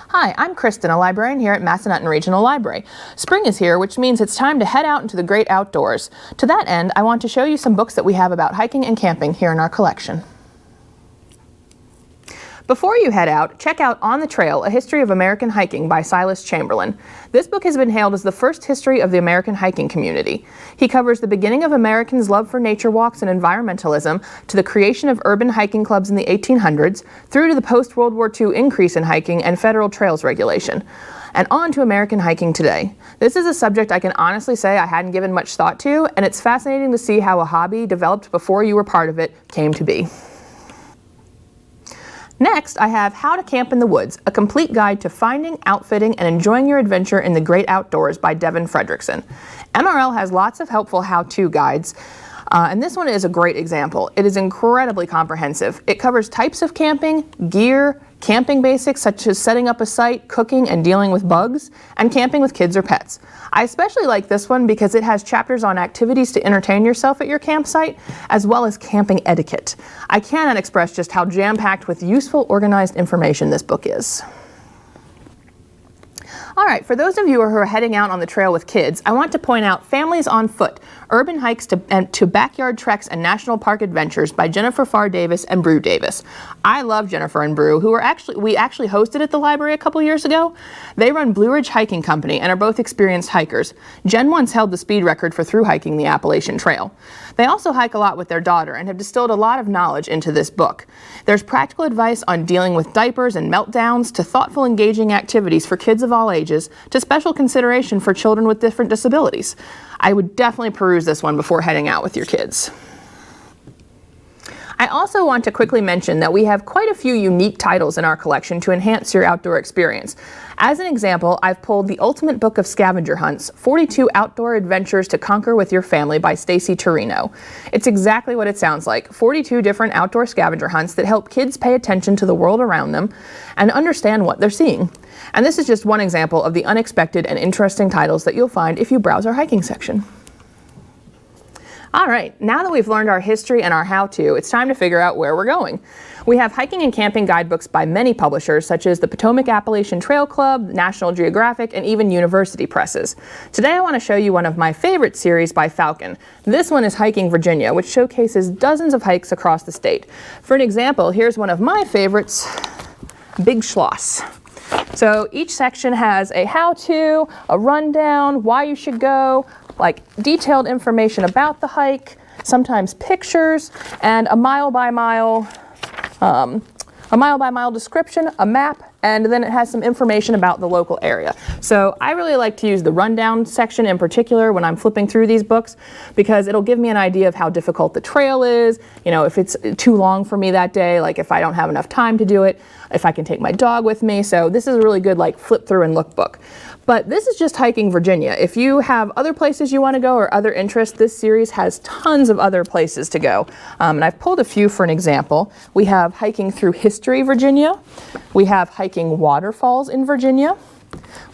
Hi, I'm Kristin, a librarian here at Massanutten Regional Library. Spring is here, which means it's time to head out into the great outdoors. To that end, I want to show you some books that we have about hiking and camping here in our collection. Before you head out, check out On the Trail, A History of American Hiking by Silas Chamberlin. This book has been hailed as the first history of the American hiking community. He covers the beginning of Americans' love for nature walks and environmentalism, to the creation of urban hiking clubs in the 1800s, through to the post-World War II increase in hiking and federal trails regulation, and on to American hiking today. This is a subject I can honestly say I hadn't given much thought to, and it's fascinating to see how a hobby developed before you were part of it came to be. Next, I have How to Camp in the Woods, a complete guide to finding, outfitting, and enjoying your adventure in the great outdoors by Devon Fredericksen. MRL has lots of helpful how-to guides, and this one is a great example. It is incredibly comprehensive. It covers types of camping, gear, camping basics such as setting up a site, cooking, and dealing with bugs, and camping with kids or pets. I especially like this one because it has chapters on activities to entertain yourself at your campsite, as well as camping etiquette. I cannot express just how jam-packed with useful, organized information this book is. All right, for those of you who are heading out on the trail with kids, I want to point out Families on Foot, Urban Hikes to Backyard Treks and National Park Adventures by Jennifer Pharr Davis and Brew Davis. I love Jennifer and Brew, we actually hosted at the library a couple years ago. They run Blue Ridge Hiking Company and are both experienced hikers. Jen once held the speed record for through hiking the Appalachian Trail. They also hike a lot with their daughter and have distilled a lot of knowledge into this book. There's practical advice on dealing with diapers and meltdowns, to thoughtful, engaging activities for kids of all ages, to special consideration for children with different disabilities. I would definitely peruse this one before heading out with your kids. I also want to quickly mention that we have quite a few unique titles in our collection to enhance your outdoor experience. As an example, I've pulled The Ultimate Book of Scavenger Hunts, 42 Outdoor Adventures to Conquer with Your Family by Stacy Tornio. It's exactly what it sounds like, 42 different outdoor scavenger hunts that help kids pay attention to the world around them and understand what they're seeing. And this is just one example of the unexpected and interesting titles that you'll find if you browse our hiking section. All right, now that we've learned our history and our how-to, it's time to figure out where we're going. We have hiking and camping guidebooks by many publishers, such as the Potomac Appalachian Trail Club, National Geographic, and even university presses. Today I want to show you one of my favorite series by Falcon. This one is Hiking Virginia, which showcases dozens of hikes across the state. For an example, here's one of my favorites, Big Schloss. So each section has a how-to, a rundown, why you should go, like detailed information about the hike, sometimes pictures, and a mile-by-mile description, a map, and then it has some information about the local area. So I really like to use the rundown section in particular when I'm flipping through these books, because it'll give me an idea of how difficult the trail is, you know, if it's too long for me that day, like if I don't have enough time to do it, if I can take my dog with me. So this is a really good like flip through and look book. But this is just Hiking Virginia. If you have other places you want to go or other interests, this series has tons of other places to go. And I've pulled a few for an example. We have Hiking Through History, Virginia. We have Hiking Waterfalls in Virginia.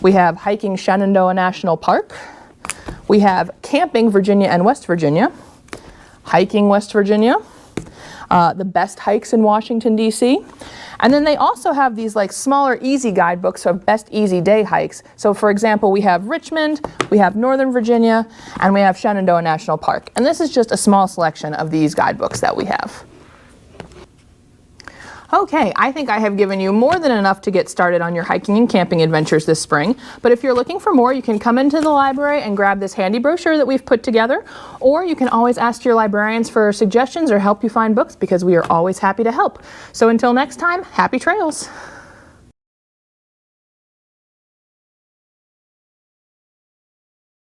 We have Hiking Shenandoah National Park. We have Camping Virginia and West Virginia. Hiking West Virginia. The Best Hikes in Washington, D.C. And then they also have these like smaller easy guidebooks of best easy day hikes. So for example, we have Richmond, we have Northern Virginia, and we have Shenandoah National Park. And this is just a small selection of these guidebooks that we have. Okay, I think I have given you more than enough to get started on your hiking and camping adventures this spring. But if you're looking for more, you can come into the library and grab this handy brochure that we've put together, or you can always ask your librarians for suggestions or help you find books, because we are always happy to help. So until next time, happy trails!